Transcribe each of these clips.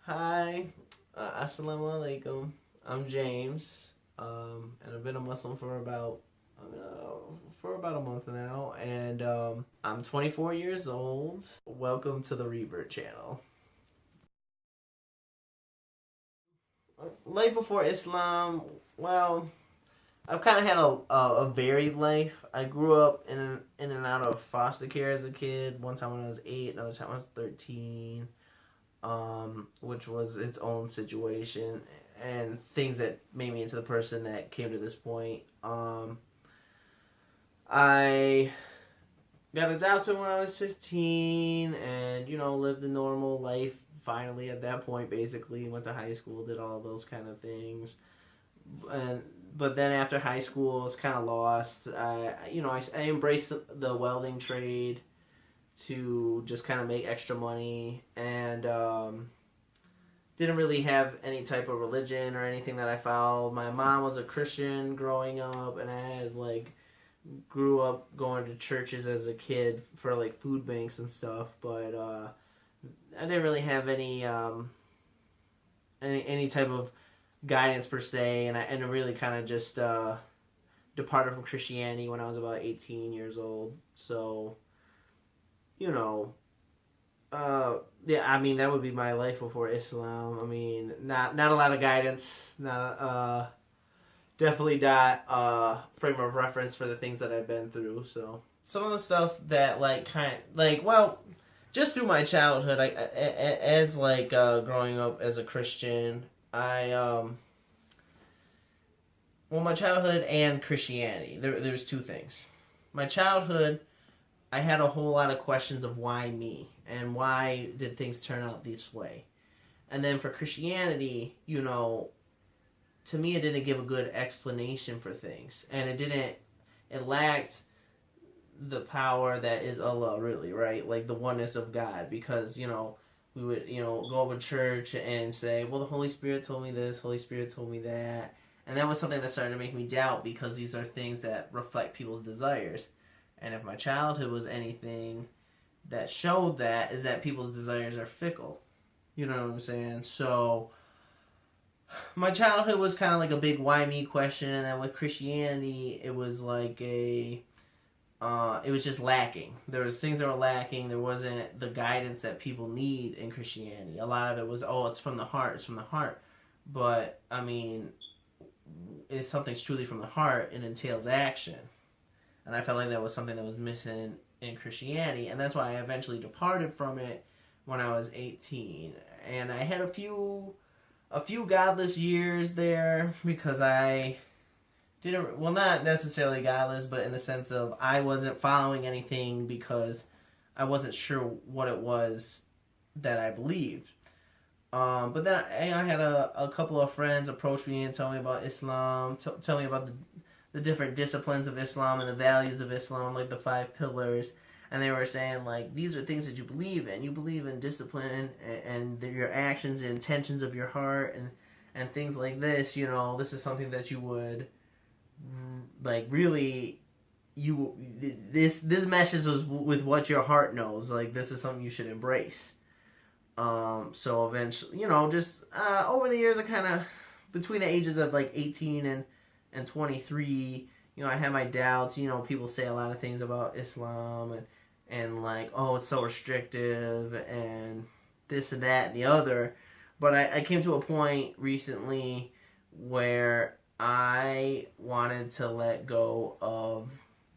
Hi, assalamu alaikum. I'm James, and I've been a Muslim for about a month now, and I'm 24 years old. Welcome to the Revert channel. Life before Islam, well, I've kind of had a varied life. I grew up in and out of foster care as a kid. One time when I was 8, another time when I was 13. Which was its own situation and things that made me into the person that came to this point. I got adopted when I was 15 and, lived a normal life finally at that point, basically. Went to high school, did all those kind of things. And But then after high school, I was kind of lost. I embraced the welding trade to just kind of make extra money and didn't really have any type of religion or anything that I followed. My mom was a Christian growing up, and I had grew up going to churches as a kid for food banks and stuff. But I didn't really have any type of guidance per se, and I really kind of just departed from Christianity when I was about 18 years old. So you know, yeah, I mean that would be my life before Islam. I mean, not a lot of guidance, not definitely not frame of reference for the things that I've been through. So some of the stuff that just through my childhood, as growing up as a Christian, my childhood and Christianity. There's two things. My childhood, I had a whole lot of questions of why me and why did things turn out this way. And then for Christianity, to me it didn't give a good explanation for things. And it lacked the power that is Allah, really, right? Like the oneness of God. Because, we would, go up to church and say, well, the Holy Spirit told me this, Holy Spirit told me that. And that was something that started to make me doubt because these are things that reflect people's desires. And if my childhood was anything that showed that, is that people's desires are fickle. You know what I'm saying? So my childhood was kind of like a big why me question, and then with Christianity, it was it was just lacking. There was things that were lacking. There wasn't the guidance that people need in Christianity. A lot of it was, it's from the heart. It's from the heart. But I mean, if something's truly from the heart, it entails action. And I felt like that was something that was missing in Christianity. And that's why I eventually departed from it when I was 18. And I had a few godless years there because I didn't, well, not necessarily godless, but in the sense of I wasn't following anything because I wasn't sure what it was that I believed. But then I had a couple of friends approach me and tell me about Islam, tell me about the different disciplines of Islam and the values of Islam, like the 5 pillars. And they were saying, these are things that you believe in. You believe in discipline and your actions and intentions of your heart and things like this. This is something that you would, really, this meshes with what your heart knows. This is something you should embrace. So eventually, just over the years, I kind of, between the ages of 18 and 23, I had my doubts. People say a lot of things about Islam and it's so restrictive and this and that and the other. But I came to a point recently where I wanted to let go of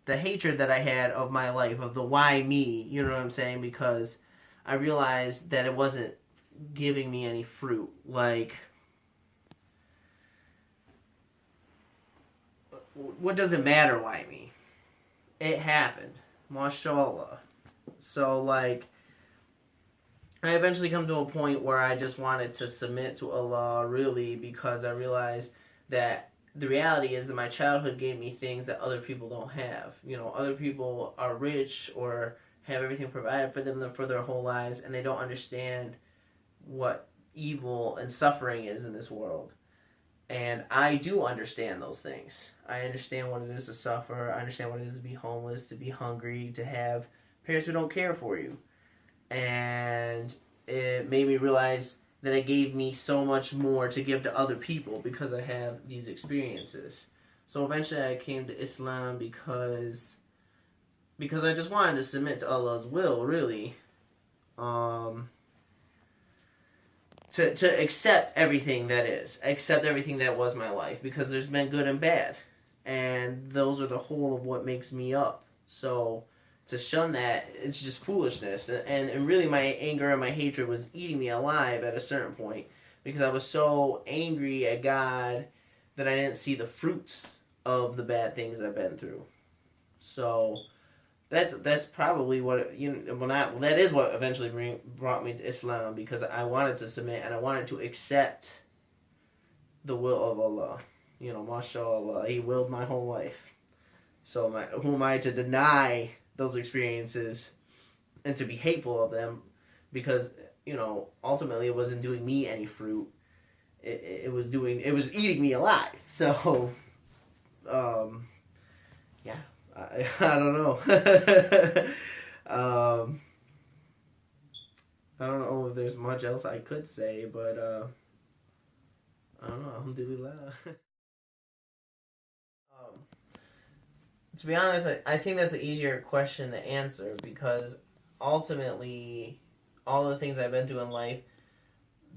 the hatred that I had of my life, of the why me, you know what I'm saying? Because I realized that it wasn't giving me any fruit. What does it matter why me? It happened. Mashallah. So, I eventually come to a point where I just wanted to submit to Allah, really, because I realized that the reality is that my childhood gave me things that other people don't have. Other people are rich or have everything provided for them for their whole lives, and they don't understand what evil and suffering is in this world. And I do understand those things. I understand what it is to suffer. I understand what it is to be homeless, to be hungry, to have parents who don't care for you. And it made me realize then it gave me so much more to give to other people because I have these experiences. So eventually I came to Islam because I just wanted to submit to Allah's will, really. To accept everything that is, accept everything that was my life, because there's been good and bad, and those are the whole of what makes me up. So to shun that, it's just foolishness, and really my anger and my hatred was eating me alive at a certain point, because I was so angry at God that I didn't see the fruits of the bad things I've been through. So that's probably what that is what eventually brought me to Islam, because I wanted to submit and I wanted to accept the will of Allah. Mashallah, He willed my whole life. So who am I to deny those experiences and to be hateful of them? Because ultimately it wasn't doing me any fruit. It was eating me alive. So, yeah. I don't know. I don't know if there's much else I could say, but I don't know. Alhamdulillah. To be honest, I think that's an easier question to answer, because ultimately, all the things I've been through in life,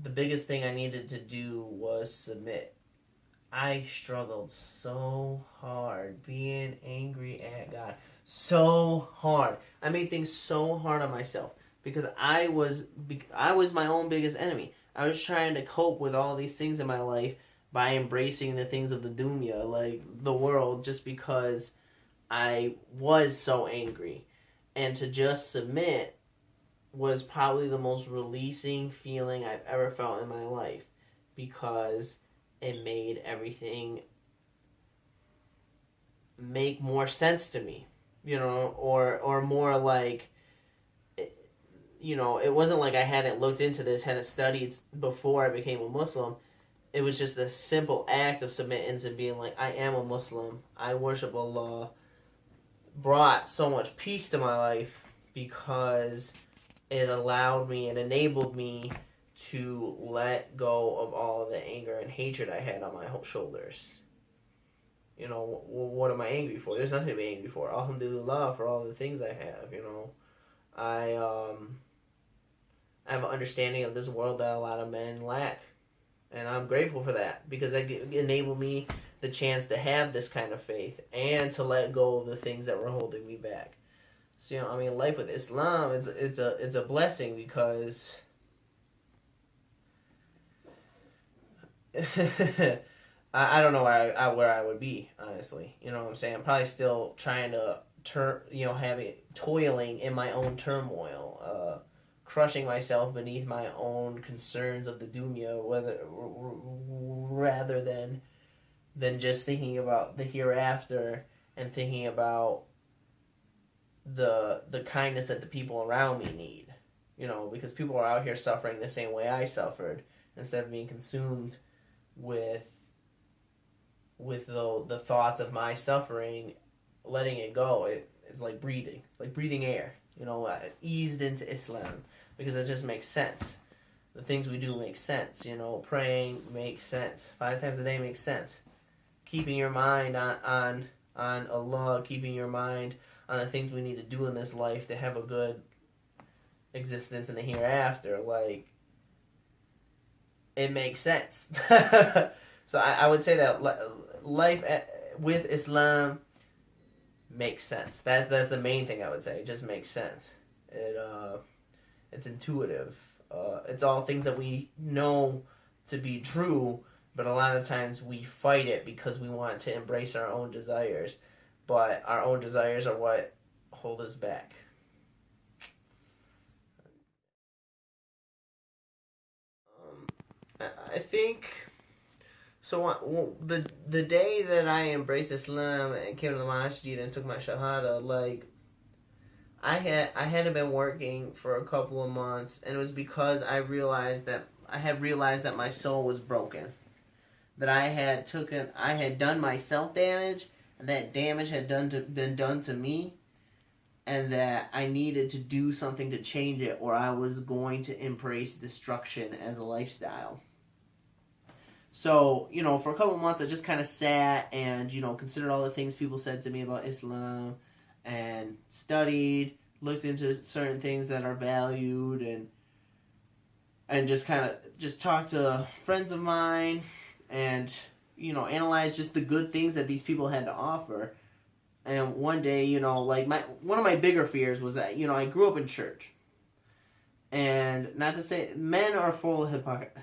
the biggest thing I needed to do was submit. I struggled so hard being angry at God. So hard. I made things so hard on myself because I was my own biggest enemy. I was trying to cope with all these things in my life by embracing the things of the dunya, like the world, just because I was so angry. And to just submit was probably the most releasing feeling I've ever felt in my life, because it made everything make more sense to me, or more like, it wasn't like I hadn't looked into this, hadn't studied before I became a Muslim. It was just the simple act of submitting and being like, I am a Muslim, I worship Allah, brought so much peace to my life, because it allowed me and enabled me to let go of all the anger and hatred I had on my shoulders. What am I angry for? There's nothing to be angry for. Alhamdulillah for all the things I have. I have an understanding of this world that a lot of men lack, and I'm grateful for that, because it enabled me the chance to have this kind of faith and to let go of the things that were holding me back. So life with Islam it's a blessing, because I don't know where I would be, honestly. You know what I'm saying? I'm probably still trying to toiling in my own turmoil, crushing myself beneath my own concerns of the dunya, rather than just thinking about the hereafter and thinking about the kindness that the people around me need. Because people are out here suffering the same way I suffered, instead of being consumed with the thoughts of my suffering, letting it go. It's like breathing. It's like breathing air. Eased into Islam, because it just makes sense. The things we do make sense. Praying makes sense. 5 times a day makes sense. Keeping your mind on Allah, keeping your mind on the things we need to do in this life to have a good existence in the hereafter. Like, it makes sense. So I would say that life with Islam makes sense. That's the main thing I would say. It just makes sense. It's intuitive. It's all things that we know to be true, but a lot of times we fight it because we want to embrace our own desires. But our own desires are what hold us back. I think so. The day that I embraced Islam and came to the masjid and took my Shahada, like, I hadn't been working for a couple of months, and it was because I had realized that my soul was broken, that I had done myself damage, and that damage had been done to me, and that I needed to do something to change it, or I was going to embrace destruction as a lifestyle. So, for a couple months, I just kind of sat and, considered all the things people said to me about Islam, and studied, looked into certain things that are valued, and just kind of just talked to friends of mine, and, analyzed just the good things that these people had to offer. And one day, one of my bigger fears was that, I grew up in church. And not to say, men are full of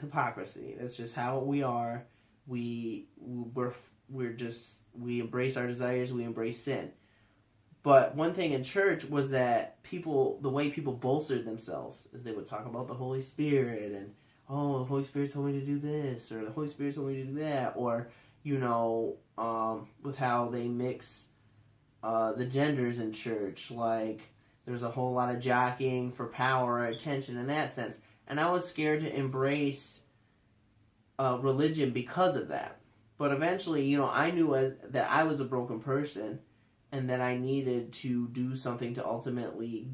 hypocrisy. That's just how we are. We embrace our desires, we embrace sin. But one thing in church was that the way people bolstered themselves is they would talk about the Holy Spirit, and, oh, the Holy Spirit told me to do this, or the Holy Spirit told me to do that, or, with how they mix the genders in church, like there's a whole lot of jockeying for power or attention in that sense. And I was scared to embrace religion because of that. But eventually, I knew that I was a broken person, and that I needed to do something to ultimately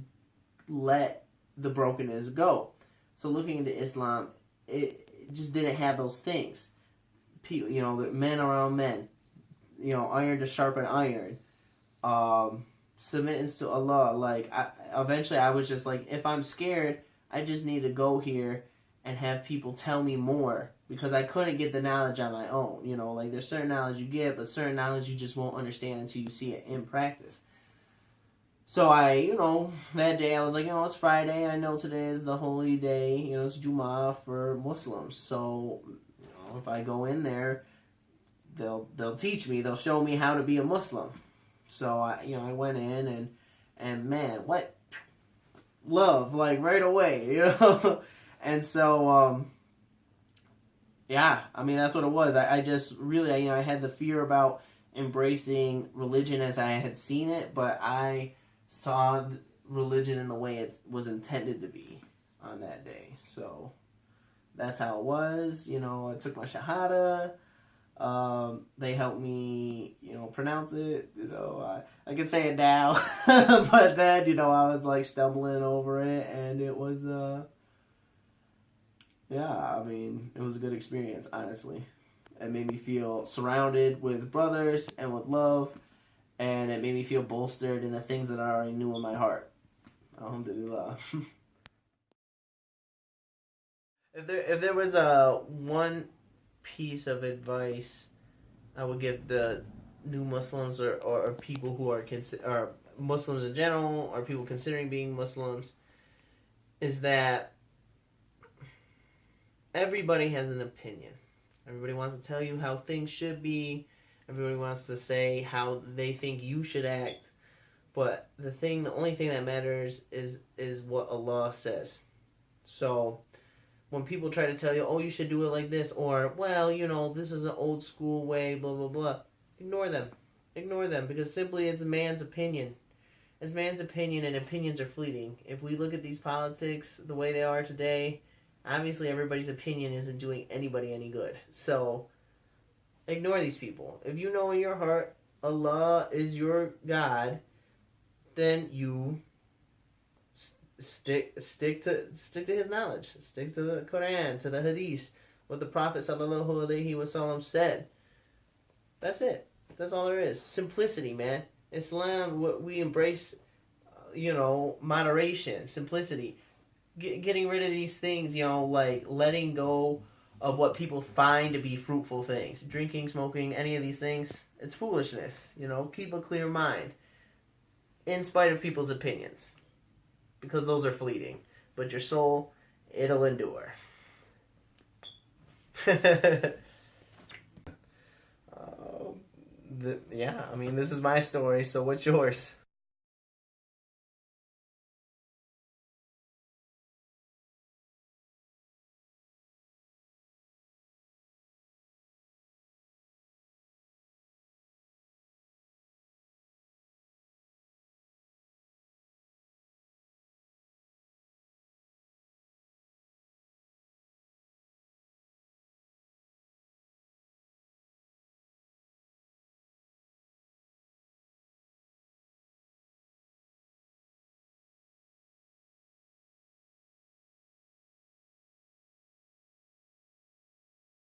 let the brokenness go. So looking into Islam, it just didn't have those things. People, men around men, iron to sharpen iron. Submittance to Allah. Like, eventually I was just like, if I'm scared, I just need to go here and have people tell me more, because I couldn't get the knowledge on my own. Like, there's certain knowledge you get, but certain knowledge you just won't understand until you see it in practice. So that day I was like, it's Friday, I know today is the holy day, it's Jummah for Muslims. So, if I go in there, they'll teach me, they'll show me how to be a Muslim. So I went in, and man, what love, like, right away, and so that's what it was. I just really, I had the fear about embracing religion as I had seen it, but I saw religion in the way it was intended to be on that day. So that's how it was. I took my Shahada. They helped me, pronounce it. I can say it now, but then, I was like stumbling over it, and it was, it was a good experience, honestly. It made me feel surrounded with brothers and with love, and it made me feel bolstered in the things that I already knew in my heart. Alhamdulillah. If there was one piece of advice I would give the new Muslims, or people who are or Muslims in general, or people considering being Muslims, is that everybody has an opinion. Everybody wants to tell you how things should be. Everybody wants to say how they think you should act. But the only thing that matters is what Allah says. So when people try to tell you, oh, you should do it like this, or, well, this is an old school way, blah, blah, blah, ignore them. Ignore them, because simply it's man's opinion. It's man's opinion, and opinions are fleeting. If we look at these politics the way they are today, obviously everybody's opinion isn't doing anybody any good. So ignore these people. If you know in your heart Allah is your God, then you stick to his knowledge. Stick to the Quran, to the Hadith, what the Prophet sallallahu alaihi wasallam said. That's it. That's all there is. Simplicity, man. Islam, we embrace, moderation, simplicity. Getting rid of these things, like letting go of what people find to be fruitful things. Drinking, smoking, any of these things, it's foolishness. Keep a clear mind, in spite of people's opinions, because those are fleeting. But your soul, it'll endure. This is my story, so what's yours?